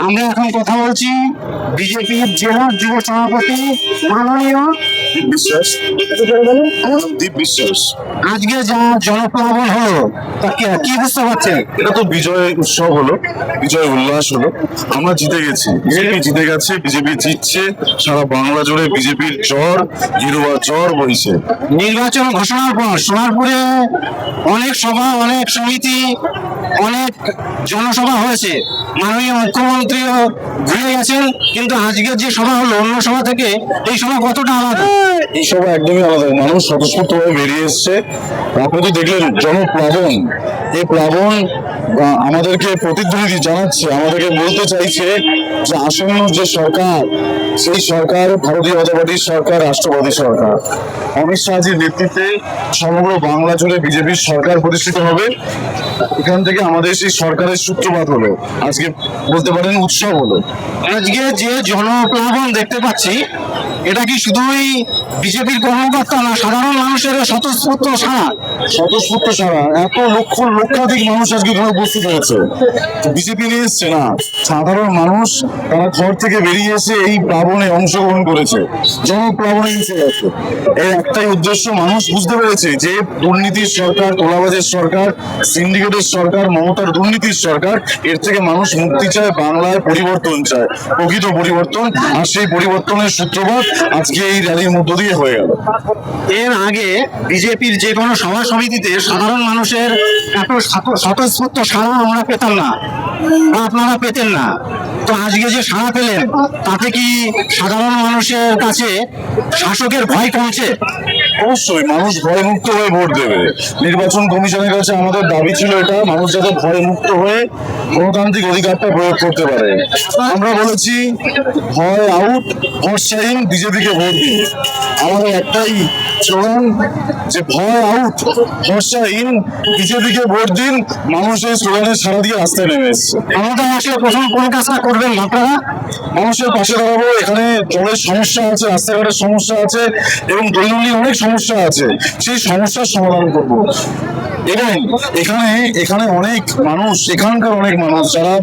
আমরা এখন কথা বলছি বিজেপির জেলা যুব সভাপতি মাননীয় বিশ্বাস দীপ বিশ্বাস। আজকে যা জনপ্লাবন হলো তা কি বুঝতে পারছেন? এটা তো বিজয় উৎসব হলো, বিজয় উল্লাস হলো। আমরা জিতে গেছি, বিজেপি জিতে গেছে, বিজেপি জিতছে। সারা বাংলা জুড়ে বিজেপির জ্বর, গেরুয়া জ্বর বইছে। নির্বাচন ঘোষণার পর সোনারপুরে অনেক সভা, অনেক সমিতি, অনেক জনসভা হয়েছে। মাননীয় মুখ্যমন্ত্রীও ঘুরে গেছেন, কিন্তু আজকের যে সভা হলো অন্য সভা থেকে এই সভা কতটা আলাদা? এই সভা একদমই আলাদা। মানুষ স্বতঃস্ফূর্তভাবে বেরিয়ে এসছে। আপনি তো দেখলেন জনপ্লাবন। এই প্লাবন আমাদেরকে প্রতিধ্বনি জানাচ্ছে, আমাদেরকে বলতে চাইছে যে আসন্ন যে সরকার, সেই সরকার ভারতীয় জনতা পার্টির সরকার, রাষ্ট্রবাদী সরকার। অমিত শাহজির নেতৃত্বে সমগ্র বাংলা জুড়ে বিজেপির সরকার প্রতিষ্ঠিত হবে। এখান থেকে আমাদের সেই সরকারের সূত্রপাত হলো, আজকে বলতে পারেন উৎসব হলো। আজকে যে জনপ্লাবন দেখতে পাচ্ছি, এটা কি শুধুই বিজেপির কর্মকর্তা না, সাধারণ মানুষের স্বতঃস্ফূর্ত সাড়া? স্বতঃস্ফূর্ত সারা, এত লক্ষাধিক মানুষ আজকে এখানে উপস্থিত হয়েছে। বিজেপি নিয়ে এসছে না, সাধারণ মানুষ তারা ঘর থেকে বেরিয়ে এসে এই প্লাবনে অংশগ্রহণ করেছে, জনপ্লাবনে মিশে গেছে। এর একটাই উদ্দেশ্য, মানুষ বুঝতে পেরেছে যে দুর্নীতির সরকার, তোলাবাজের সরকার, সিন্ডিকেটের সরকার, মমতার দুর্নীতির সরকার, এর থেকে মানুষ মুক্তি চায়, বাংলার পরিবর্তন চায়, প্রকৃত পরিবর্তন। আর সেই পরিবর্তনের সূত্রপাত আজকে এই র্যালির মধ্য দিয়ে হয়ে গেল। এর আগে বিজেপির যে কোনো সভা সমিতিতে সাধারণ মানুষের এত স্বতঃস্ফূর্ত সাড়া আমরা পেতাম না, বা আপনারা পেতেন না। তো আজকে যে সাড়া পেলেন, তাতে কি সাধারণ মানুষের কাছে শাসকের ভয় কমছে? অবশ্যই মানুষ ভয়মুক্ত হয়ে ভোট দেবে। নির্বাচন কমিশনের কাছে আমাদের দাবি ছিল এটা, মানুষ যাতে ভয়মুক্ত হয়ে গণতান্ত্রিক অধিকারটা প্রয়োগ করতে পারে। আমরা বলেছি ভয় আউট, ভরসাহীন বিজেপিকে ভোট দিন। আমাদের একটাই স্লোগান যে ভয় আউট, ভরসাহীন বিজেপিকে ভোট দিন। মানুষ এই স্লোগানের সাড়া দিয়ে রাস্তায় নেমে এসছে। আমাদের আসলে প্রথম কোন কাজটা করবেন আপনারা? মানুষের পাশে দাঁড়াবো। এখানে জলের সমস্যা আছে, রাস্তাঘাটের সমস্যা আছে এবং দৈনন্দিন অনেক সমস্যা আছে, সেই সমস্যার সমাধান করবো। এবং এখানে অনেক মানুষ, এখানকার অনেক মানুষ যারা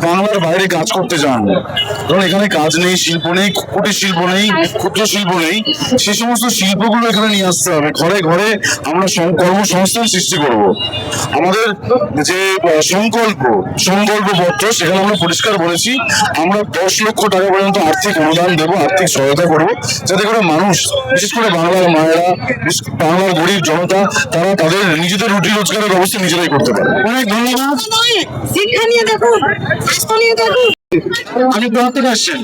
বাংলার বাইরে কাজ করতে যান, কারণ এখানে কাজ নেই, শিল্প নেই, কুটির শিল্প নেই, ক্ষুদ্র শিল্প নেই, সেই সমস্ত শিল্পগুলো এখানে নিয়ে আসতে হবে। ঘরে ঘরে আমরা কর্মসংস্থান সৃষ্টি করব। আমাদের যে সংকল্প পত্র, সেখানে আমরা পরিষ্কার বলেছি আমরা 10 লক্ষ টাকা পর্যন্ত আর্থিক অনুদান দেবো, আর্থিক সহায়তা করবো, যাতে করে মানুষ, বিশেষ করে বাংলার মায়েরা, বাংলার গরিব জনতা, তারা তাদের নিজেদের রুটি রোজগারের ব্যবস্থা নিজেরাই করতে পারে। অনেক ধন্যবাদ। শিক্ষা নিয়ে দেখুন, স্বাস্থ্য নিয়ে দেখুন। আপনি কোথা থেকে আসছেন?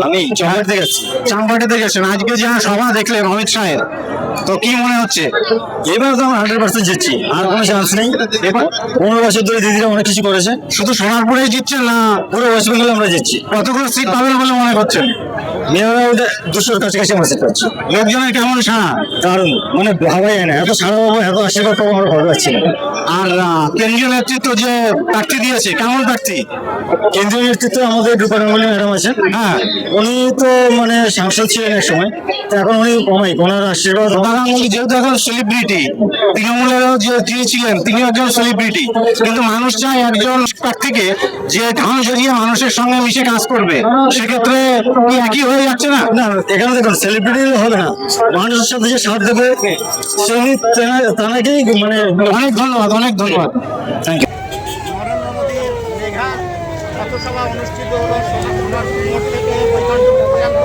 আমি চাম্পাট থেকে আসছি। চাম্পাটে থেকে আসছেন। আজকে যে সভা দেখলেন অমিত শাহের, তো কি মনে হচ্ছে? এবার তো আমরা 100% জিতছি, আর কোনো চান্স নেই। এবার 15 বছর ধরে দিদিরা অনেক কিছু করেছে। শুধু সোনারপুরে জিতছেন না, পুরো ওয়েস্ট বেঙ্গলে আমরা জিতছি। কতগুলো সিট পাবেন বলে মনে করছেন? মেয়ররা 200-র কাছাকাছি আমরা সিট পাচ্ছি। লোকজনের কেমন সাড়া? কারণ মানে ভাবাই যায় না, এত সারা পাবো, এত আশীর্বাদ পাবো আমরা ভাবে পাচ্ছি না। আর কেন্দ্রীয় নেতৃত্ব যে প্রার্থী দিয়েছে, কেমন প্রার্থী? কেন্দ্রীয় নেতৃত্বে আমাদের রূপা গাঙ্গুলী ম্যাডাম আছেন। হ্যাঁ, উনি তো মানে সাংসদ ছিলেন এক সময়, তো এখন উনি কমাই, ওনার আশীর্বাদ। রূপা গাঙ্গুলী যেহেতু এখন সেলিব্রিটি, তৃণমূলেরও যে ছিলেন তিনি একজন সেলিব্রিটি, কিন্তু মানুষ চায় একজন প্রার্থীকে যে ধান জড়িয়ে মানুষের সঙ্গে মিশে কাজ করবে। সেক্ষেত্রে কি একই হয়ে যাচ্ছে না? না, এখানে দেখুন সেলিব্রিটি হবে না, মানুষের সাথে যে সাথ দেবে সেই তানাকেই মানে। অনেক ধন্যবাদ, অনেক ধন্যবাদ, থ্যাংক ইউ। নরেন্দ্র মোদীর মেঘা পথসভা অনুষ্ঠিত হলো সোনারপুর মোড় থেকে বৈকুণ্ঠপুর পর্যন্ত।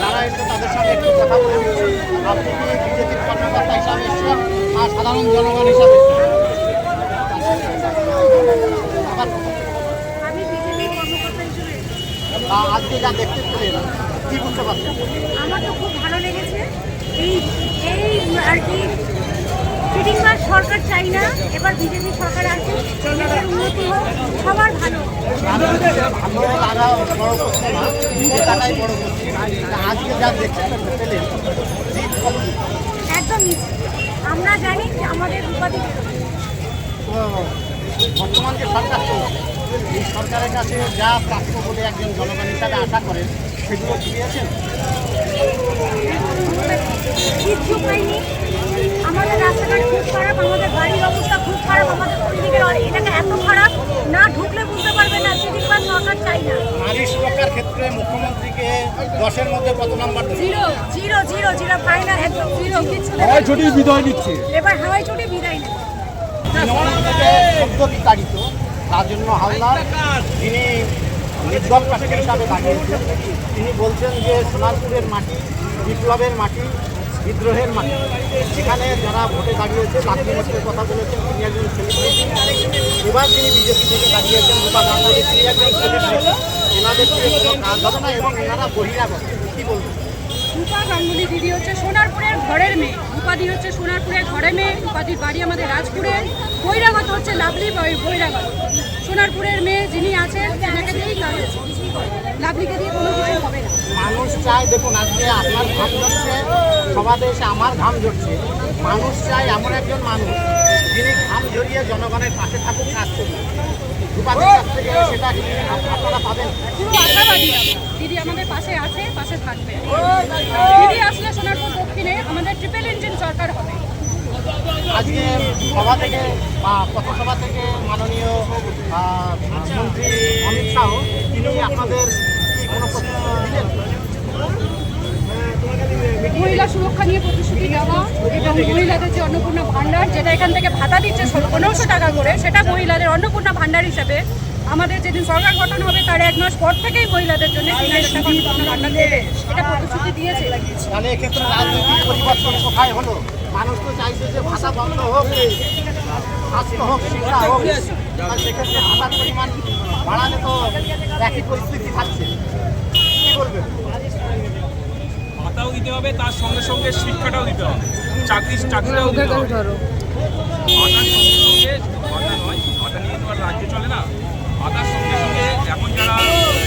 যারা এসে তাদের সঙ্গে একটু কথা বলে নিচ্ছি। আপনি কি বিজেপির কর্মকর্তা হিসাবে এসেছেন আর সাধারণ জনগণ হিসাবে? আমি বিজেপির কর্মকর্তা হিসেবে আজকে যা দেখতে পেলেন কি বুঝতে পারছেন? আমার তো খুব ভালো লেগেছে। এই এই আর কি ফিটিংবার সরকার চাই না, এবার বিজেপি সরকার আছে, দেশের উন্নতি হোক, সবার ভালো। ভালো লাগা বড় করছে না, টাকাই বড় করছে। আজকে যা দেখতে পেলেন জিত কত? একদম নিশ্চিত। আমরা জানি যে আমাদের উপাধি তো বর্তমান যে সরকার চলছে, এই সরকারের কাছে যা প্রাপ্য বলে একজন জনগণ হিসাবে আশা করেন, সেগুলো কি পেয়েছেন? কিচ্ছু পাইনি। আমাদের রাস্তাঘাট খুব খারাপ, আমাদের বাড়ির অবস্থা খুব খারাপ, আমাদের পরিদিকের এলাকা এত খারাপ, না ঢুকলে বুঝতে পারবে না। ফিটিংবার সরকার সালে মুখ্যমন্ত্রীকে 10-এর মধ্যে কত নাম্বার দেবেন? Zero zero zero zero final একদম জিরো কিছু নেই। হাওয়াই ছুটি বিদায় নিচ্ছে। এবার হাওয়াই ছুটি বিদায় নেই। তৃণমূল থেকে সদ্য বিতাড়িত রাজন্য হালদার, যিনি নির্দল প্রার্থী হিসাবে দাঁড়িয়েছেন, তিনি বলছেন যে সোনারপুরের মাটি বিপ্লবের মাটি, বিদ্রোহের মাটি। সেখানে যারা ভোটে দাঁড়িয়েছে লাঠি মস্তের কথা বলেছেন, তিনি একজন সেলিব্রিটি। এবার তিনি বিজেপি থেকে দাঁড়িয়েছেন রূপা গাঙ্গুলি, তিনি একজন সেলিব্রিটি। এনাদের থেকে কোনো কাজ হবে না এবং এনারা বহিরাগত। কী বলবেন? রূপা গাঙ্গুলি দিদি হচ্ছে সোনারপুরের ঘরের মেয়ে, রূপাদি হচ্ছে সোনারপুরের ঘরের মেয়ে, রূপাদির বাড়ি আমাদের রাজপুরে। বহিরাগত হচ্ছে লাভলি বহিরাগত। সোনারপুরের মেয়ে যিনি আছেন তেনাকে দিয়েই কাজ হচ্ছে, লাভলিকে দিয়ে কোনো কিছু হবে না। মানুষ চায়, দেখুন আজকে আপনার ঘাম ঝরছে, সমাজে এসে আমার ঘাম ঝরছে। মানুষ চায় এমন একজন মানুষ যিনি ঘাম ঝরিয়ে জনগণের পাশে থাকুক, কাজ করুন। রূপাদির কাছ থেকে সেটা কি আপনারা পাবেন? পুরো আশাবাদী আমরা। দিদি আমাদের পাশে আছে, পাশে থাকবে। দিদি আসলে সোনারপুর দক্ষিণে আমাদের ট্রিপল ইঞ্জিন সরকার হবে। আজকে সভা থেকে বা পথসভা থেকে মাননীয় মন্ত্রী অমিত শাহ, তিনি আপনাদের কি কোনো প্রতিশ্রুতি দিলেন? মহিলা সুরক্ষা নিয়ে প্রতিশ্রুতি দেওয়া এবং মহিলাদের যে অন্নপূর্ণা ভাণ্ডার, যেটা এখান থেকে ভাতা দিচ্ছে 1500 টাকা করে, সেটা মহিলাদের অন্নপূর্ণা ভাণ্ডার হিসেবে আমাদের যেদিন সরকার গঠন হবে তার 1 মাস পর থেকেই মহিলাদের জন্য 3000 টাকা অন্নপূর্ণা ভাণ্ডার দেবে, এটা প্রতিশ্রুতি দিয়েছে। তাহলে এক্ষেত্রে রাজনৈতিক পরিবর্তন কোথায় হলো? মানুষ তো চাইছে যে ভাষা বন্ধ হোক, স্বাস্থ্য হোক, শিক্ষা হোক। আর সেক্ষেত্রে ভাষার পরিমাণ বাড়ালে তো একই পরিস্থিতি থাকছে। কী বলবেন? ভাতাও দিতে হবে, তার সঙ্গে সঙ্গে শিক্ষাটাও দিতে হবে, চাকরিটাও দিতে হবে। ভাতার সঙ্গে সঙ্গে ভাতা নয়, ভাতা নিয়ে তো আর রাজ্য চলে না। ভাতার সঙ্গে সঙ্গে এখন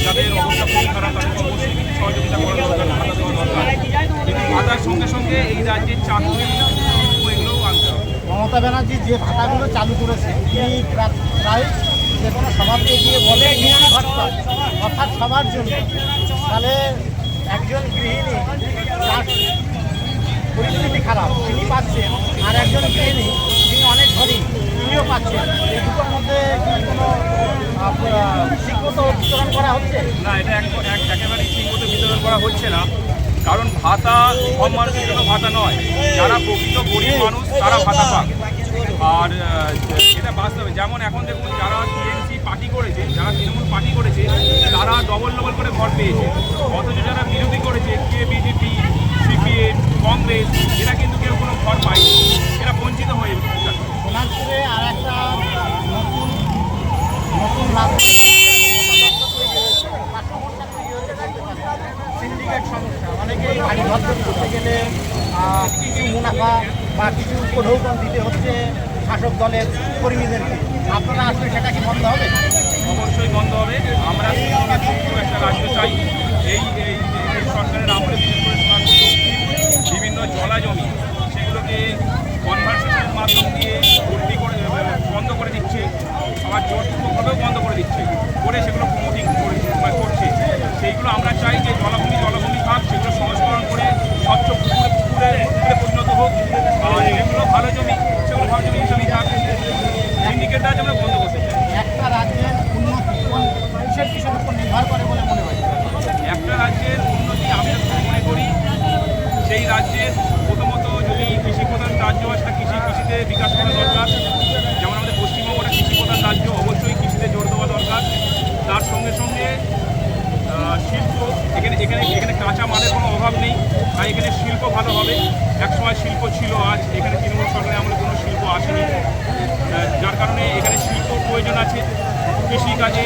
যাদের অবস্থা খুবই খারাপ তাদেরকে অবশ্যই কিছু সহযোগিতা করা দরকার, ভাতা দেওয়া দরকার। কিন্তু ভাতার সঙ্গে সঙ্গে এই রাজ্যের চাকরি এগুলোও আনতে হবে। মমতা ব্যানার্জি যে ভাতাগুলো চালু করেছে, তিনি প্রায় যে কোনো সভাতে গিয়ে বলে নিঃশর্ত, অর্থাৎ সবার জন্য। তাহলে একজন গৃহিণী যার পরিস্থিতি খারাপ তিনি পাচ্ছেন, আর একজন গৃহিণী যিনি অনেক ধনী তিনিও পাচ্ছেন। এই দুটোর মধ্যে কি কোনো স্বীকৃত বিতরণ করা হচ্ছে? না, এটা একেবারেই ঠিক মতো বিতরণ করা হচ্ছে না। কারণ ভাতা সব মানুষের জন্য ভাতা নয়, যারা প্রকৃত গরিব মানুষ তারা ভাতা পাক। আর এটা বাস্তবে যেমন এখন দেখুন, যারা টিএমসি পার্টি করেছে, যারা তৃণমূল পার্টি করেছে, তারা ডবল করে ঘর পেয়েছে। অথচ যারা বিরোধী করেছে, বিজেপি, সিপিএম, কংগ্রেস, এরা কিন্তু কেউ কোনো ঘর পায়নি, এরা বঞ্চিত হয়ে গেছে। সোনারপুরে আর একটা নতুন রাজনৈতিক সমস্যা তৈরি হয়েছে, সিন্ডিকেট সমস্যা। অনেকেই বাড়ি ঘর করতে গেলে কিছু মুনাফা বা কিছু উপঢৌকন দিতে হচ্ছে শাসক দলের কর্মীদেরকে। আপনারা আসলে সেটা কি বন্ধ হবে? অবশ্যই বন্ধ হবে। আমরা একটা রাজ্য চাই। এই সরকারের আমলে বিশেষ করে সোনারপুর বিভিন্ন জলা জমি সেগুলোকে কনভার্সেশনের মাধ্যম দিয়ে ভর্তি করে বন্ধ করে দিচ্ছে, আবার জোরপূর্বকভাবেও বন্ধ করে দিচ্ছে, করে সেগুলো প্রমোটিং করছে। সেইগুলো আমরা চাই যে জলাভূমি থাক, সেগুলো সংস্করণ করে স্বচ্ছ পুকুরে পরিণত হোক। আর যেগুলো ভালো জমি সেগুলো ভালো জমি হিসেবেই থাক। সিন্ডিকেটটা আমরা বন্ধ করতে চাই। একটা রাজ্যের উন্নতি কিসের কিসের উপর নির্ভর করে বলে মনে হয়? একটা রাজ্যের উন্নতি আমি মনে করি সেই রাজ্যের প্রথমত যদি কৃষিপ্রধান রাজ্য হয়, সেটা কৃষিতে বিকাশ করা দরকার। যেমন আমাদের পশ্চিমবঙ্গটা কৃষিপ্রধান রাজ্য, অবশ্যই কৃষিতে জোর দেওয়া দরকার। তার সঙ্গে সঙ্গে শিল্প, এখানে কাঁচা মালের কোনো অভাব নেই, তাই এখানে শিল্প ভালো হবে। একসময় শিল্প ছিল, আজ এখানে তৃণমূল সরকারের আমলে কোনো শিল্প আসেনি, যার কারণে এখানে শিল্প প্রয়োজন আছে। কৃষিকাজে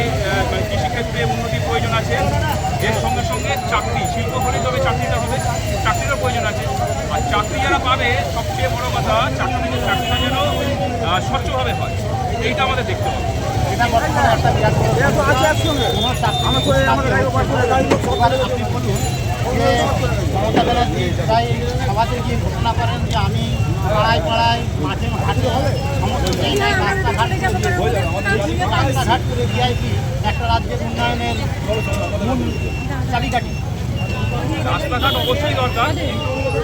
কৃষিক্ষেত্রে উন্নতির প্রয়োজন আছে। এর সঙ্গে সঙ্গে চাকরি, শিল্প হলে তবে চাকরিটা হবে, চাকরিরও প্রয়োজন আছে। আর চাকরি যারা পাবে, সবচেয়ে বড় কথা চাকরিটা যেন স্বচ্ছভাবে হয়, এইটা আমাদের দেখতে হবে। এটা বর্তমানে একটা বিরাট আপনি বলুন যে মমতা ব্যানার্জি প্রায় সমাজে গিয়ে ঘোষণা করেন যে আমি পাড়ায় পাড়ায় মাঠে ঘাটে সমস্ত জায়গায় রাস্তাঘাট করে ভিআইপি একটা রাজ্যের উন্নয়নের মূল চাবিকাঠি। রাস্তাঘাট অবশ্যই দরকার।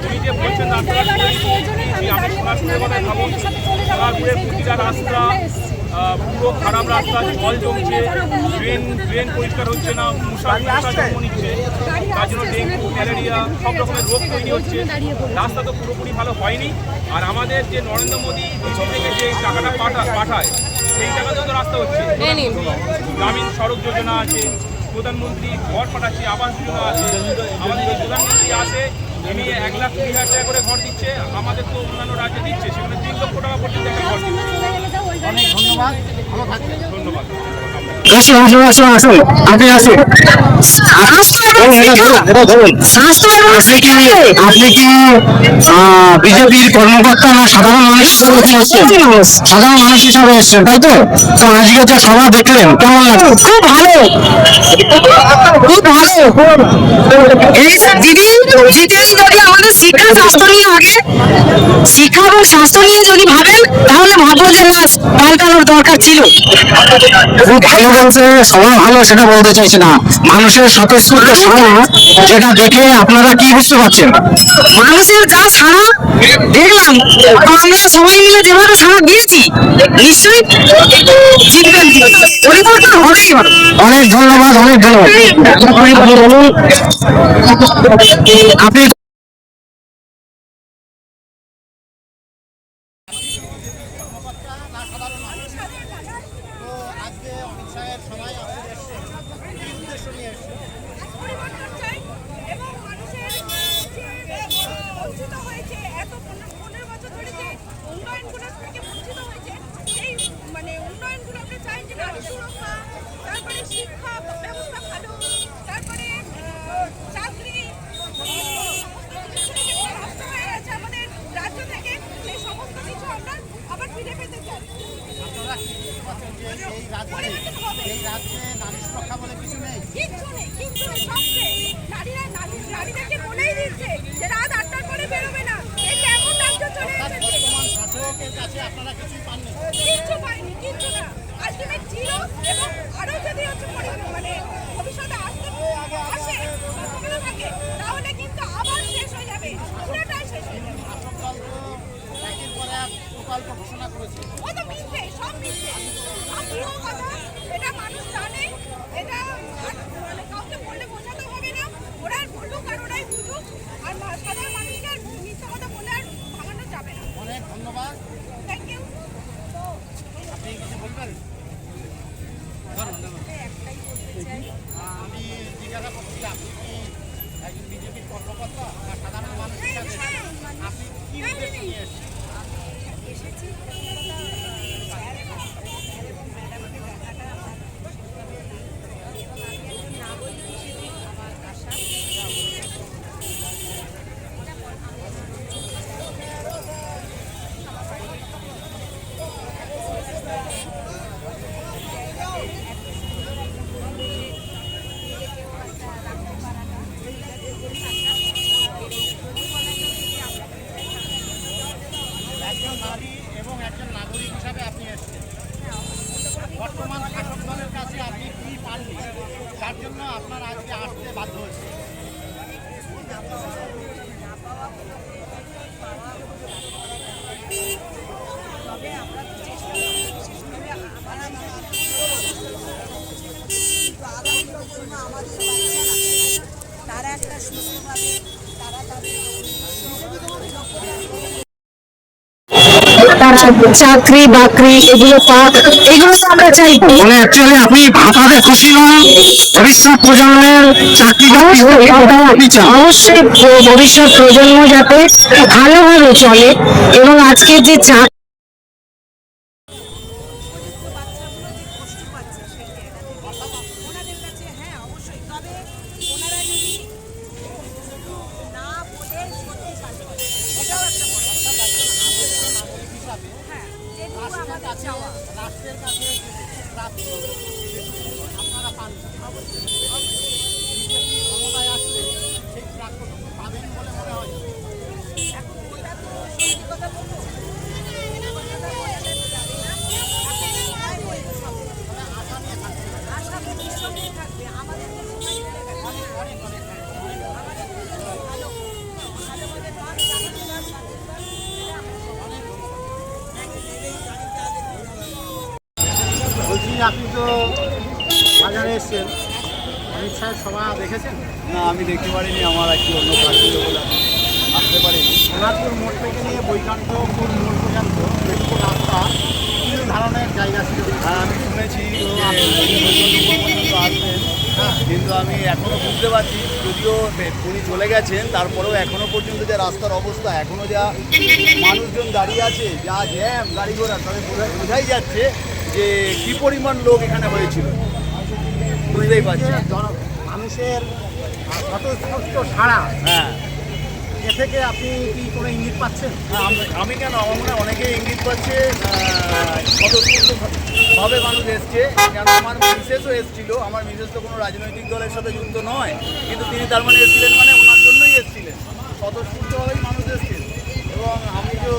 উনি যে বলছেন রাস্তাঘাট, আমি সোনারপুরের কথাই ভাবুন, সোনারপুরের প্রতিটা রাস্তা পুরো খারাপ রাস্তা, জল জমছে, ড্রেন পরিষ্কার হচ্ছে না, মশা জন্ম নিচ্ছে, তার জন্য ডেঙ্গু, ম্যালেরিয়া সব রকমের রোগ তৈরি হচ্ছে। রাস্তা তো পুরোপুরি ভালো হয়নি। আর আমাদের যে নরেন্দ্র মোদী দিল্লি থেকে যে টাকাটা পাঠায় সেই টাকাতেও তো রাস্তা হচ্ছে। গ্রামীণ সড়ক যোজনা আছে, প্রধানমন্ত্রী ঘর পাঠাচ্ছে, আবাস যোজনা আছে। আমাদের যে প্রধানমন্ত্রী আছে তিনি 1,20,000 টাকা করে ঘর দিচ্ছে, আমাদের তো অন্যান্য রাজ্যে দিচ্ছে, সেখানে 3 লক্ষ টাকা পর্যন্ত একটা ঘর দিচ্ছে। অনেক ধন্যবাদ, ভালো থাকবেন। ধন্যবাদ। আসুন আসুন আসুন আসুন, আপনি আসুন। আপনি কি বিজেপির কর্মকর্তা না সাধারণ মানুষ হিসাবে এসেছেন? সাধারণ মানুষ হিসাবে এসেছেন, তাই তো? তো আজকে যে সভা দেখলেন কেমন লাগলো? খুব ভালো, খুব ভালো। এই দিদি যদি আমাদের শিক্ষা স্বাস্থ্য নিয়ে আগে শিক্ষা এবং স্বাস্থ্য নিয়ে যদি ভাবেন তাহলে ভাববো যে না, পাল্টানোর দরকার ছিল। খুব ভালো বলছে, সবাই ভালো সেটা বলতে চাইছে না, মানুষের স্বতঃস্ফূর্ত সাড়া যেটা দেখে আপনারা কি বুঝতে পারছেন? মানুষের যা সাড়া দেখলাম, আমরা সবাই মিলে যেভাবে সাড়া দিয়েছি, নিশ্চয়ই জিতবেন, পরিবর্তন হবেই। অনেক ধন্যবাদ, অনেক ধন্যবাদ। বলুন আপনি তো আজকে অমিত শাহের সবাই আপনাদের এসছে, কি উদ্দেশ্য নিয়ে এসছে? পরিবর্তন চাই এবং মানুষের যে বঞ্চিত হয়েছে এত 15 বছর ধরে যে উন্নয়নগুলো থেকে বঞ্চিত হয়েছে, সেই মানে উন্নয়নগুলো আমরা চাই যে নারী সুরক্ষা, তারপরে শিক্ষা ব্যবস্থা ভালো, তারপরে চাকরি, নষ্ট হয়ে গেছে আমাদের রাজ্য থেকে, সেই সমস্ত কিছু আমরা আবার ফিরে পেতে চাই। আপনারা কি বুঝতে পারছেন যে এই রাজ্যে নারী সুরক্ষা বলে কিছু নেই? কিচ্ছু নেই, কিচ্ছু নেই, সবচেয়ে নারীদেরকে বলেই দিচ্ছে যে রাত 8টার পরে বেরোবে না। এই কেমন রাজ্য চলে এসেছে? বর্তমান শাসকের কাছে আপনারা কিছুই পাননি? কিচ্ছু পাইনি, কিচ্ছু না। আলটিমেট ছিল এবং আরো যদি মানে ভবিষ্যতে আসে সম্ভাবনা থাকে, তাহলে কিন্তু আবার শেষ হয়ে যাবে, পুরোটাই শেষ হয়ে যাবে। শাসক দল তো একের পর এক প্রকল্প ঘোষণা করেছে। ও তো মিথ্যে, সব মিথ্যে, সব ভুয়ো কথা। এটা মানুষ জানে, এটা মানে কাউকে বললে বোঝাতে হবে না। ওরা বলুক আর ওরাই বুঝুক, আর সাধারণ মানুষকে আর মিথ্যে কথা বলে আর ভাঙানো যাবে না। অনেক ধন্যবাদ। Thank you. আপনি কিছু বলবেন? একটাই বলতে চাই, আমি জিজ্ঞাসা করছি, আপনি কি একজন বিজেপির কর্মকর্তা না সাধারণ মানুষ হিসাবে আপনি কি উদ্দেশ্য নিয়ে এসেছেন? এসেছি স্যার এবং ম্যাডামকে দেখাটা আমার বিশেষভাবে এবং আমি একজন নাগরিক হিসেবে আমার আশা একজন নারী এবং একজন নাগরিক হিসাবে আপনি এসেছেন। বর্তমান শাসক দলের কাছে আপনি কি পাননি, যার জন্য আপনার আজকে আসতে বাধ্য হয়েছে? তবে আমরা তো চেষ্টা করি, বিশেষভাবে আমার কিন্তু আগামী প্রজন্ম আমাদের বাচ্চারা তারা একটা সুস্থভাবে তারা তাদের চাকরি বাকরি এগুলো পাক, এগুলো তো আমরা চাইবো। মানে অ্যাকচুয়ালি আপনি ভাতাতে খুশি নন, ভবিষ্যৎ প্রজন্মের চাকরি বাকরি হোক এটাও আপনি চান। অবশ্যই ভবিষ্যৎ প্রজন্ম যাতে ভালোভাবে চলে এবং আজকে যে বাচ্চাগুলো যে কষ্ট পাচ্ছে সেই জায়গা থেকে ওনাদের কাছে, হ্যাঁ অবশ্যই, তবে ওনারা যদি না বলে সত্যি কাজ করে, এটাও একটা বড় কথা। নাগরিক হিসাবে হ্যাঁ, যেটুকু রাষ্ট্রের আমাদের কাছে চাওয়া। রাষ্ট্রের কাছে যেটুকু প্রাপ্য আপনারা পান, বিজেপি ক্ষমতায় আসলে সেই প্রাপ্যটুকু পাবেন বলে মনে হয়? এখন ওটা তো সত্যি কথা বলবো, কথাটা বলাটা তো যাবে না। আপনারা বলবো সব আশা নিয়ে থাকবে। আশা তো নিঃসন্দেহে থাকবে, আমাদের তো সময় চলে গেছে। এসছেন, অমিত শাহের সভা দেখেছেন? না, আমি দেখতে পারিনি, আমার একটু অন্য কাজ ছিল বলে আমি আসতে পারিনি। সোনারপুর মোড় থেকে নিয়ে বৈকান্তপুর মোড় পর্যন্ত যেটুকু রাস্তা বিভিন্ন ধরনের জায়গা ছিল। হ্যাঁ, আমি শুনেছি যে পর্যন্ত আসবেন, কিন্তু আমি এখনও বুঝতে পারছি, যদিও উনি চলে গেছেন, তারপরেও এখনও পর্যন্ত যে রাস্তার অবস্থা, এখনও যা মানুষজন দাঁড়িয়ে আছে, যা জ্যাম গাড়ি ঘোড়া, তাদের বোঝাই যাচ্ছে যে কী পরিমাণ লোক এখানে হয়েছিল, বুঝতেই পারছি। মানুষের স্বতঃস্ফূর্ত সাড়া, হ্যাঁ, এ থেকে আপনি কি কোনো ইঙ্গিত পাচ্ছেন? আমি কেন, আমার মনে হয় অনেকেই ইঙ্গিত পাচ্ছে, স্বতঃস্ফূর্তভাবে মানুষ এসছে। কেন, আমার মিসেসও এসেছিল। আমার মিসেস তো কোনো রাজনৈতিক দলের সাথে যুক্ত নয়, কিন্তু তিনি তার মানে এসেছিলেন, মানে ওনার জন্যই এসেছিলেন, স্বতঃস্ফূর্তভাবেই মানুষ এসেছেন। এবং আমি তো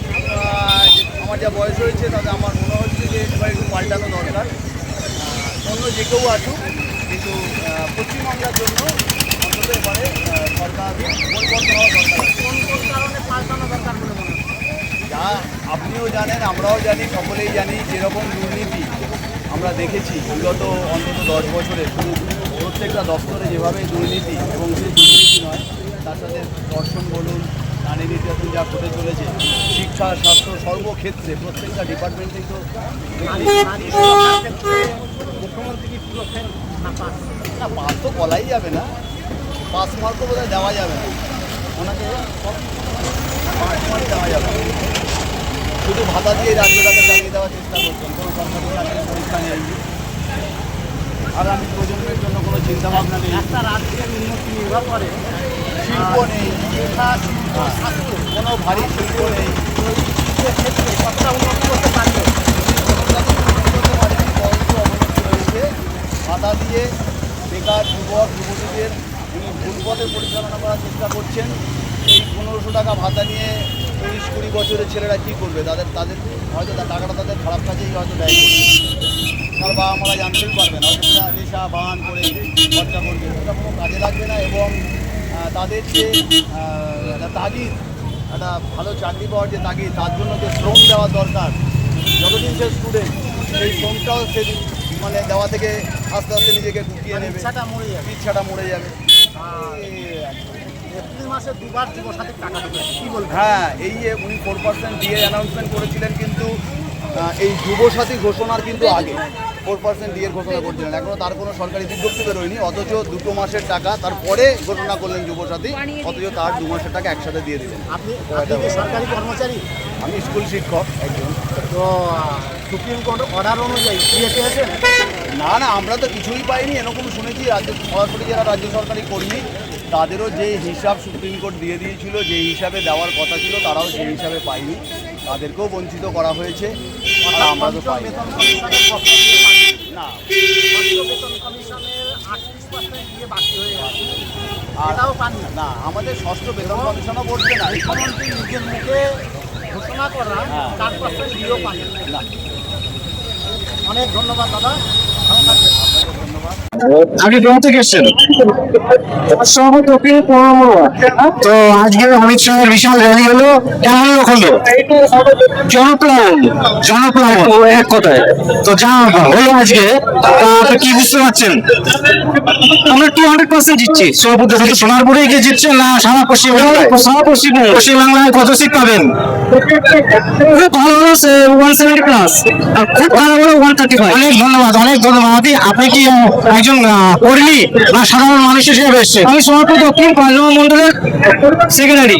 আমার যা বয়স হয়েছে, তাতে আমার মনে হচ্ছে যে এবার একটু পাল্টানো দরকার। অন্য যে কেউ আসুক, কিন্তু পশ্চিমবাংলার জন্য অন্তত এবারে সরকার পরিবর্তন হওয়া দরকার। কোন কোন কারণে পাল্টানো দরকার বলে মনে হয়? যা আপনিও জানেন, আমরাও জানি, সকলেই জানি, যেরকম দুর্নীতি আমরা দেখেছি বিগত অন্তত 10 বছরে, শুধু প্রত্যেকটা দপ্তরে যেভাবে দুর্নীতি, এবং সেই দুর্নীতি নয়, তার সাথে দর্শন বলুন, নারী নির্যাতন যা ঘটে চলেছে, শিক্ষা, স্বাস্থ্য, সর্বক্ষেত্রে প্রত্যেকটা ডিপার্টমেন্টেই তো নারী সুরক্ষার ক্ষেত্রে মুখ্যমন্ত্রী কি পুরো না পাস? না, পাস তো বলাই যাবে না, পাস মার্কও বোধহয় দেওয়া যাবে না, ওনাকে সব 5 মার্ক দেওয়া যাবে না। শুধু ভাতা দিয়ে রাজ্যটাকে চালিয়ে দেওয়ার চেষ্টা করছেন, কোনো সরকারি চাকরির পরীক্ষা নেই, আগামী প্রজন্মের জন্য কোনো চিন্তাভাবনা নেই, একটা রাজ্যের উন্নতি নির্ভর করে শিল্প নেই, শিক্ষা, শিল্প, স্বাস্থ্য, কোনো ভারী শিল্প নেই, এই ক্ষেত্রে কতটা উন্নতি করতে পারবে? অবনতি রয়েছে। ভাতা দিয়ে বেকার যুবক যুবতীদের উনি ভুল পথে পরিচালনা করার চেষ্টা করছেন। এই 1500 টাকা ভাতা নিয়ে 30-20 বছরের ছেলেরা কী করবে? তাদের হয়তো টাকাটা তাদের খারাপ কাজেই হয়তো ব্যয় করবে, তার বাবা মারা জানতেই পারবে না, হয়তো তারা নেশা বাহান করে খরচা করবে, ওটা কোনো কাজে লাগবে না। এবং তাদের যে একটা তাগিদ, একটা ভালো চাকরি পাওয়ার যে তাগিদ, তার জন্য যে শ্রম দেওয়া দরকার, যতদিন সে স্টুডেন্ট, সেই শ্রমটাও সে মানে দেওয়া থেকে আস্তে আস্তে নিজেকে গুটিয়ে নেবে, ইচ্ছাটা মরে যাবে। ইচ্ছাটা মরে যাবে। এপ্রিল মাসে 2বার যুবসাথীর টাকা দেবে, কি বলবেন? হ্যাঁ, এই যে উনি 4% দিয়ে অ্যানাউন্সমেন্ট করেছিলেন, কিন্তু এই যুবসাথী ঘোষণার কিন্তু আগে 4% দিয়ে ঘোষণা করেছিলেন, এখনও তার কোনো সরকারি বিজ্ঞপ্তি বেরোয়নি, অথচ 2 মাসের টাকা তারপরে ঘোষণা করলেন যুবসাথী, অথচ তার 2 মাসের টাকা একসাথে দিয়ে দিলেন। আপনি কি সরকারি কর্মচারী? আমি স্কুল শিক্ষক একজন। তো সুপ্রিম কোর্ট অর্ডার অনুযায়ী দিয়ে পেয়েছেন? না না, আমরা তো কিছুই পাইনি, এরকম শুনেছি। সরাসরি যারা রাজ্য সরকারি কর্মী, তাদেরও যে হিসাব সুপ্রিম কোর্ট দিয়ে দিয়েছিল, যে হিসাবে দেওয়ার কথা ছিল, তারাও সেই হিসাবে পায়নি, তাদেরকেও বঞ্চিত করা হয়েছে। আর আমরা তো পাই বেতন কমিশনের পক্ষ দিয়ে পাননি। না। বেতন কমিশনের 38% দিয়ে বাকি হয়ে গেছে, এটাও পাননি। না, আমাদের ষষ্ঠ বেতন কমিশনও বলছে না। মুখ্যমন্ত্রী নিজের মুখে ঘোষণা করা 4% দিয়েও পাননি। না। অনেক ধন্যবাদ দাদা, ভালো থাকবেন। ধন্যবাদ। আপনি কোথা থেকে এসেছেন? তো আজকে অমিত শাহের বিশাল র্যালি হলো, কেমন লোক হলো? জনপ্লাবন এক কথায়। তো যা হলো আজকে, তা আপনি কি বুঝতে পারছেন? আমরা 200% জিতছি। সোনারপুরে গিয়ে জিতছেন না সারা পশ্চিমবাংলায়? পশ্চিমবাংলায় কত সিট পাবেন? ভালো হলো 170+, আর খুব ভালো হলো 135। অনেক ধন্যবাদ, অনেক ধন্যবাদ। আপনি কি একজন কর্মী না সাধারণ মানুষ হিসেবে এসেছেন? আমি সোনারপুর দক্ষিণ 5 নম্বর মন্ডলের সেক্রেটারি।